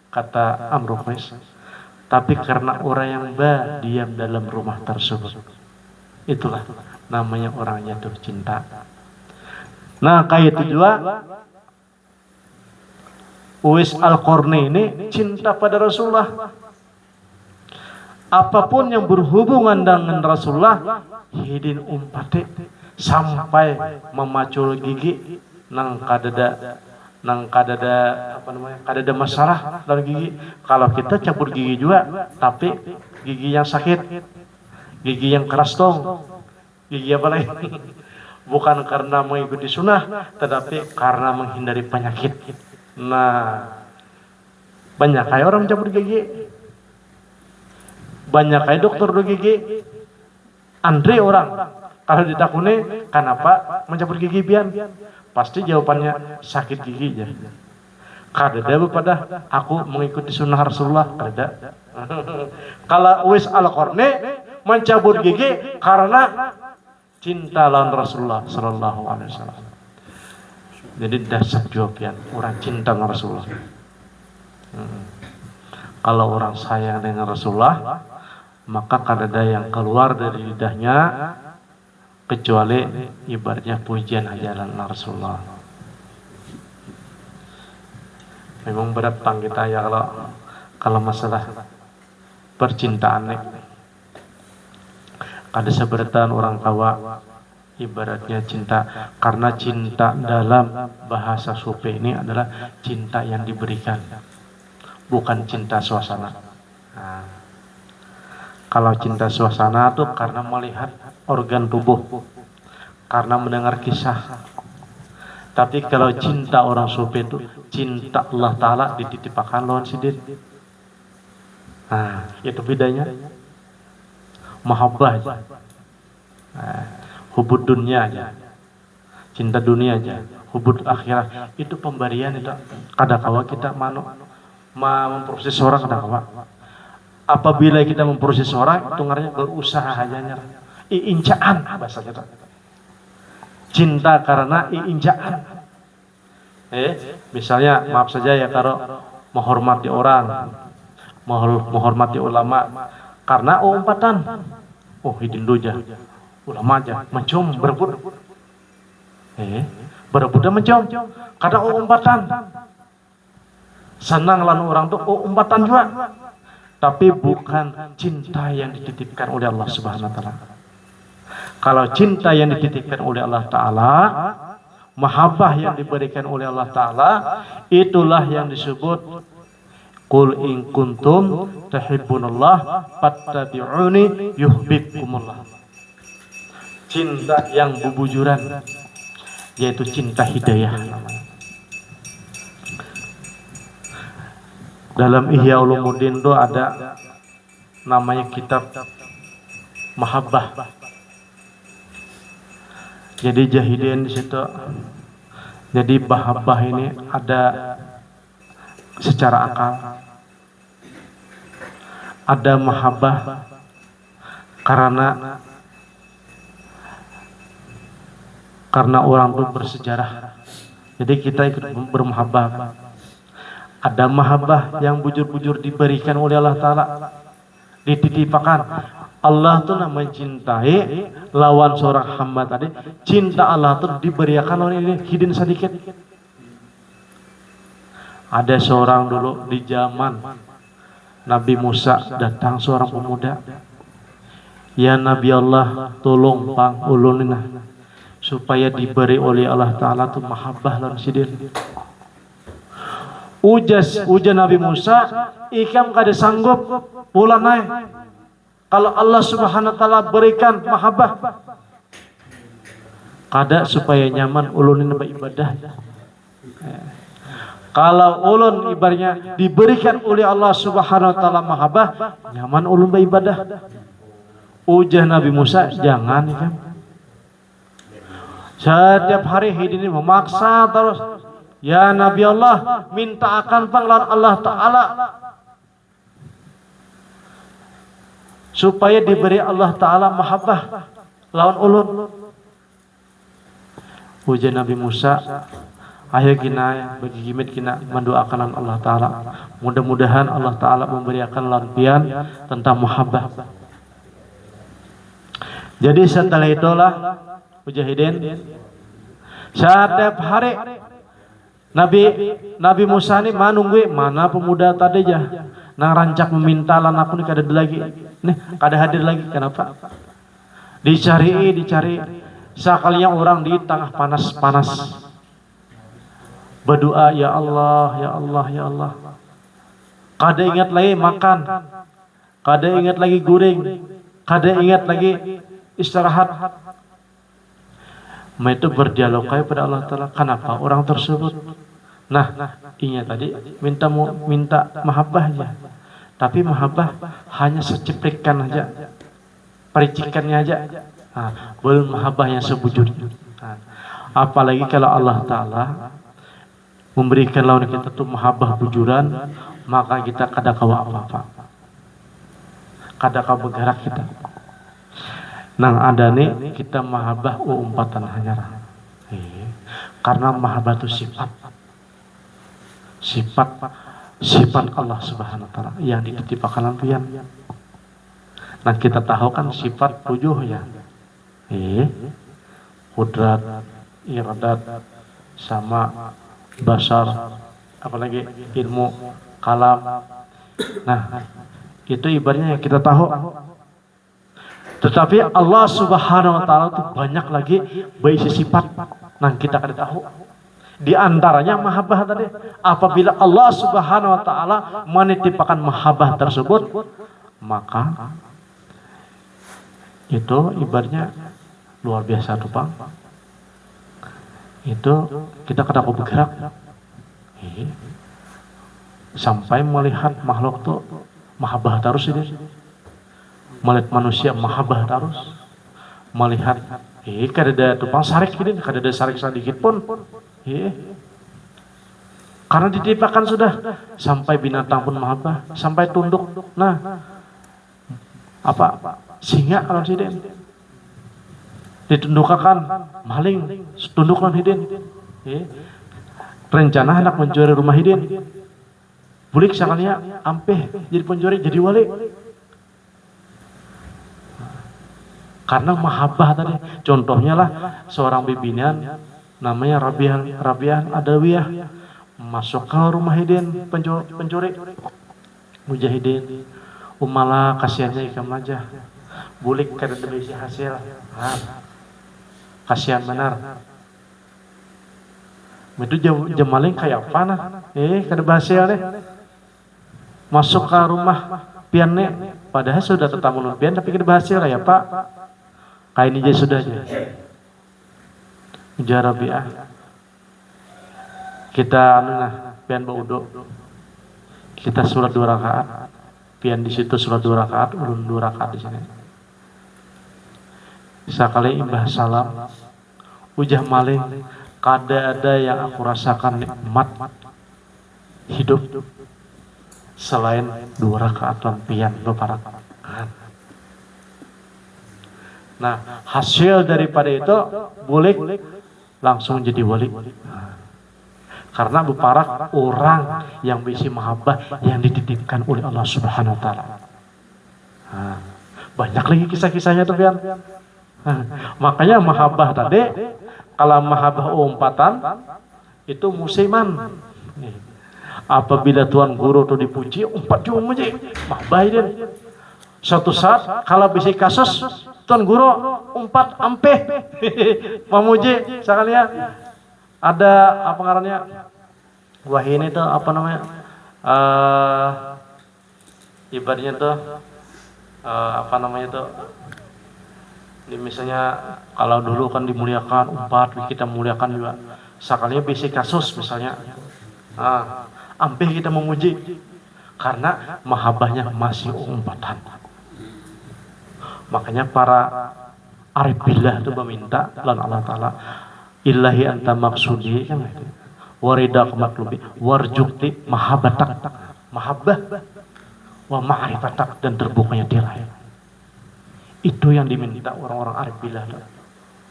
kata Amruqis, tapi karena orang yang diam dalam rumah tersebut. Itulah namanya orang jatuh cinta. Nah, kayak itu juga Uwais Al-Qarni ini cinta pada Rasulullah. Apapun yang berhubungan dengan Rasulullah, hidin umpate sampai memacul gigi, nang kadada kadada masalah dalam gigi. Kalau kita cabut gigi juga, tapi gigi yang sakit, gigi yang keras dong, gigi apa lagi? Bukan karena mengikuti sunnah, tetapi karena menghindari penyakit. Nah, banyak kayak orang cabut gigi, banyak kayak dokter gigi. Andre orang kalau ditakuni kenapa mencabut gigi bian, pasti jawabannya sakit gigi aja. Kada pada aku mengikuti sunnah Rasulullah, kada. Kalau Uwais Al-Qarni mencabut gigi karena cinta lawan Rasulullah Sallallahu Alaihi Wasallam. Jadi dasar jawaban orang cinta dengan Rasulullah. Kalau orang sayang dengan Rasulullah, maka kada ada yang keluar dari lidahnya kecuali ibaratnya pujian hajalan Rasulullah. Memang berat tang kita ya kalau masalah percintaan. Ada seberatan orang kawa ibaratnya cinta, karena cinta dalam bahasa sufi ini adalah cinta yang diberikan, bukan cinta suasana. Nah, kalau cinta suasana itu karena melihat organ tubuh, karena mendengar kisah. Tapi kalau cinta orang sufi itu cinta Allah Ta'ala dititipkan lawan sidin. Nah, itu bedanya. Mahabbah. hubud dunia aja, cinta dunia aja, hubud akhirat itu pemberian itu. Kadang-kala kita memproses orang kadang-kala. Apabila kita memproses orang, itu ngaranya berusaha hanya iinjaan bahasa kita. Cinta karena iinjaan. Misalnya maaf saja ya kalau menghormati orang, menghormati ulama karena umpatan. Oh hidin doja, ulama aja mencium berebut. Berebut dan mencium karena umpatan. Senang lan orang tuh umpatan juga. Tapi bukan cinta yang dititipkan oleh Allah Subhanahu wa taala. Kalau cinta yang dititipkan oleh Allah taala, mahabbah yang diberikan oleh Allah taala, itulah yang disebut qul in kuntum tuhibbunallah fattabi'uni yuhibbukumullah. Cinta yang bubujuran, yaitu cinta hidayah namanya. Dalam Ihya Ulumuddin itu ada namanya kitab Mahabbah. Jadi Jahidin di situ. Jadi mahabbah ini ada secara akal. Ada mahabbah karena orang itu bersejarah. Jadi kita ikut bermahabbah. Ada mahabbah yang bujur-bujur diberikan oleh Allah Ta'ala, dititipkan. Allah tuh namanya cintai lawan seorang hamba tadi. Cinta Allah tuh diberikan oleh ini hidin sedikit. Ada seorang dulu di zaman Nabi Musa datang seorang pemuda. Ya Nabi Allah, tolong pang ulunina supaya diberi oleh Allah Ta'ala tuh mahabbah lawan sidin. Ujar Nabi Musa, ikam kada sanggup pulang naik. Kalau Allah Subhanahu wa taala berikan mahabbah, kada supaya nyaman ulunin beribadah. Kalau ulun ibaratnya diberikan oleh Allah Subhanahu wa taala mahabbah, nyaman ulun beribadah. Ujar Nabi Musa, jangan ikam. Setiap hari hidup ini memaksa terus. Ya Nabi Allah, minta akan panglawan Allah Ta'ala supaya diberi Allah Ta'ala mahabbah lawan ulun. Ujian Nabi Musa, ayo kina bagi gimit kina mendoakan Allah Ta'ala. Mudah-mudahan Allah Ta'ala memberikan lampian tentang mahabbah. Jadi setelah itulah Mujahidin, setiap hari Nabi Musa ini mana pemuda tadi aja nang rancak meminta lan aku nih kada lagi nih kada hadir lagi. Kenapa? Dicari sekalinya orang di tengah panas berdoa, ya Allah ya Allah ya Allah, kada ingat lagi makan, kada ingat lagi guring, kada ingat lagi istirahat. Itu berdialog kepada Allah Ta'ala. Kenapa orang tersebut? Nah, ini tadi minta mahabbahnya. Tapi mahabbah hanya seciprikan aja, pericikannya aja. Belum mahabbah yang sebujurnya. Apalagi kalau Allah Ta'ala memberikan lawan kita tuh mahabbah bujuran, maka kita kada kawa apa-apa, kada kawa bergerak kita. Nang ada nih kita mahabbah umpatan hanya karena mahabbah itu sifat Allah Subhanahu wa taala yang dititipkan lampian. Nah kita tahu kan sifat tujuh ya, qudrat, iradat, sama basar, apalagi ilmu, kalam. Nah itu ibaratnya yang kita tahu. Tetapi Allah Subhanahu wa taala itu banyak lagi berisi sifat yang kita kada tahu. Di antaranya mahabbah tadi. Apabila Allah Subhanahu wa taala menitipkan mahabbah tersebut, maka itu ibaratnya luar biasa tuh Bang. Itu kita kada bergerak. Sampai melihat makhluk tuh mahabbah terus ini. Melihat manusia mahabbah terus, melihat kada ada tupang sarik ini, kada ada sarik sedikit pun. Karena ditimpakan sudah sampai binatang pun mahabbah, sampai tunduk. Nah, singa kalau hidin ditundukkan maling tunduk lan hidin. Rencana anak mencuri rumah hidin, bulik sakalinya ampeh jadi pencuri jadi wali. Karena mahabbah tadi. Contohnya lah seorang bibinan namanya Rabiah Adawiyah masuk ke rumah hidin pencuri mujahidin. Umala kasihannya ikam aja. Bulik kada debisi hasil. Kasihan benar. Itu jemaling kayak apa nah? Kada berhasil deh. Masuk ke rumah piannya, padahal sudah tetamu pian tapi kada berhasil ya Pak. Kayak ini aja sudah aja. Jarabiah. Kita pian baudo. Kita sholat 2 rakaat. Pian di situ sholat 2 rakaat, ulun 2 rakaat di sini. Sekali imbah salam, ujah maling, kada ada yang aku rasakan nikmat hidup selain 2 rakaat pian beberapa. Nah, hasil daripada itu boleh langsung jadi wali. Karena beparak orang yang bisa mahabbah yang dititipkan oleh Allah Subhanahu wa taala. Banyak lagi kisah-kisahnya tuh pian. Makanya mahabbah tadi, kalau mahabbah umpatan itu musiman. Apabila tuan guru tuh dipuji, umpat juga muji, mahabbah ini. Suatu saat kalau bisa kasus tuan guru umpat ampeh memuji sekalian. Ada apa ngarannya? Wah ini tuh apa namanya? Ibaratnya tuh apa namanya tuh? Misalnya kalau dulu kan dimuliakan umpat, kita muliakan juga. Sekalinya bisa kasus misalnya. Ampeh kita memuji karena mahabbahnya masih umpatan. Makanya para arif billah itu meminta lan Allah Ta'ala, Ilahi anta maksudi kan itu. Warida kemaklubi warjukti mahabbatak, mahabbah wa ma'rifatak, dan terbukanya tirai. Itu yang diminta orang-orang arif billah,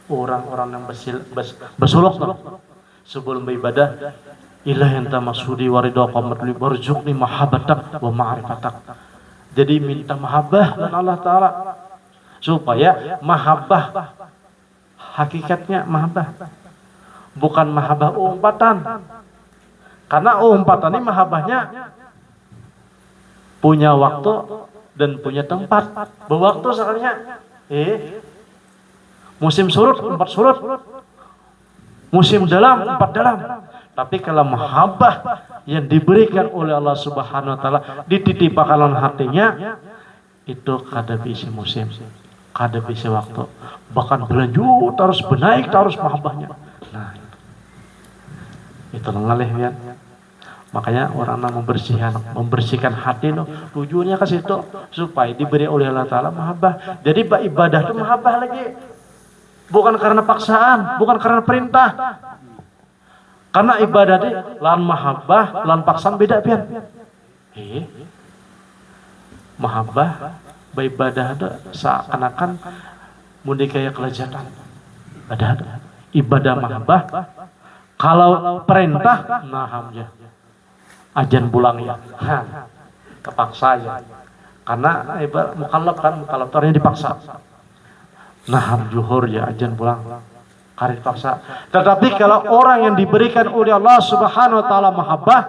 orang-orang yang bersuluk sebelum beribadah. Ilahi anta maksudi warida kemaklubi warjukti mahabbatak wa ma'rifatak. Jadi minta mahabbah dan Allah Ta'ala supaya mahabbah hakikatnya mahabbah, bukan mahabbah umpatan. Karena umpatan ini mahabbahnya punya waktu dan punya tempat. Berwaktu sekalinya musim surut 4 surut, musim dalam 4 dalam. Tapi kalau mahabbah yang diberikan oleh Allah Subhanahu wa taala dititipkan hatinya, itu kada bisa musim, kada bisa waktu, bahkan berlanjut terus benaik terus mahabbahnya. Nah, itu ngalih ya. Makanya orang yang membersihkan hati lo, tujuannya ke situ supaya diberi oleh Allah Ta'ala mahabbah. Jadi ibadah itu mahabbah lagi, bukan karena paksaan, bukan karena perintah. Karena ibadah itu lan mahabbah lan paksaan beda pian. Mahabbah beribadah itu seakan-akan mundi kayak kelezatan. Ada ibadah mahabbah. Kalau perintah, nah ya, ajan pulang ya, terpaksa ya. Karena ibadah mukallaf kan, mukallaf orangnya dipaksa. Nah juhur ya, ajan pulang, karena dipaksa. Tetapi kalau orang yang diberikan oleh Allah Subhanahu wa taala mahabbah,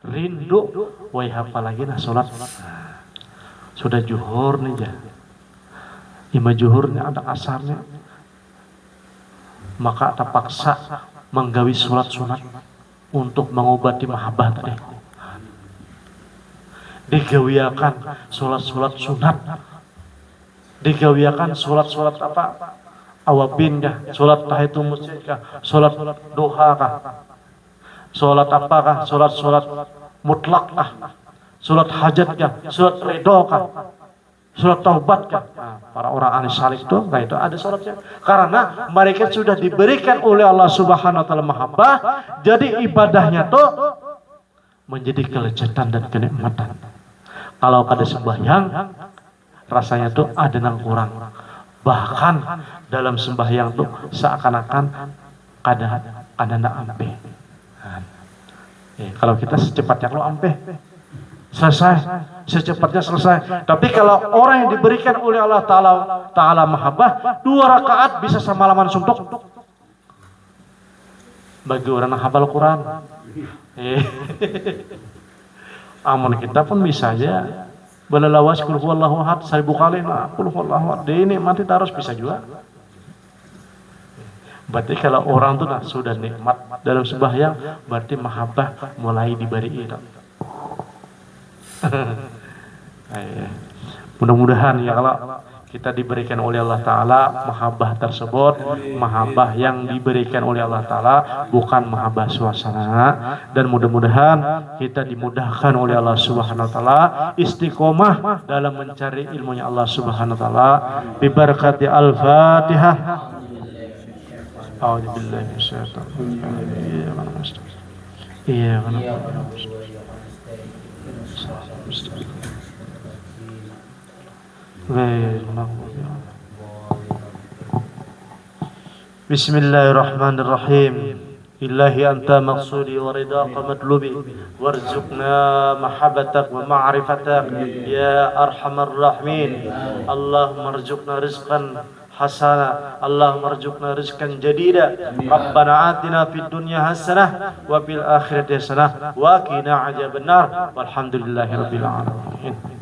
rindu, woi apalagi nah sholat. Sudah juhur nih ya, 5 juhurnya ada asarnya, maka terpaksa menggawi sholat sunat untuk mengobati mahabbah tadi. Digawiakan sholat sunat, digawiakan sholat apa? Awabin kah? Sholat tahiyatul masjid kah? Sholat duha kah? Sholat apa kah? Sholat mutlak kah? Sholat hajat kah? Sholat ridho kah? Surat taubat kan. Nah, para orang ahli salik itu, nah itu ada suratnya. Karena mereka sudah diberikan oleh Allah Subhanahu wa taala mahabbah, jadi ibadahnya tuh menjadi kelezatan dan kenikmatan. Kalau kada sembahyang, rasanya tuh ada yang kurang. Bahkan dalam sembahyang tuh seakan-akan kada ndak ampe. Nah, kalau kita secepatnya kalau ampe selesai, secepatnya selesai. Tapi kalau orang yang diberikan oleh Allah Ta'ala mahabbah, 2 rakaat bisa semalaman suntuk. Bagi orang yang hafal Quran. Amun kita pun bisa aja. Belalawas kul huwallahu ahad 1000 kali, nah kul huwallahu ahad. Dinikmati terus bisa juga. Berarti kalau orang tuh sudah nikmat dalam sembahyang, berarti mahabbah mulai diberi itu. Mudah-mudahan ya kalau kita diberikan oleh Allah Ta'ala mahabbah tersebut, mahabbah yang diberikan oleh Allah Ta'ala, bukan mahabbah suasana. Dan mudah-mudahan kita dimudahkan oleh Allah Subhanahu Wa Ta'ala istiqomah dalam mencari ilmunya Allah Subhanahu Wa Ta'ala. Bibarakati Al-Fatihah. A'udzubillahi minasyaitonir rajim. Bismillahirrahmanirrahim. Ilahi anta maqsudi wa ridaka matlubi warzuqna mahabbatak wa ma'rifatak ya arhamar rahimin. Allahumma arzuqna rizqan hasana, Allahumma arzuqna rizqan jadida. Rabbana atina fid dunya hasanah wa fil akhirati hasanah wa qina adzabannar. Walhamdulillahirabbil alamin.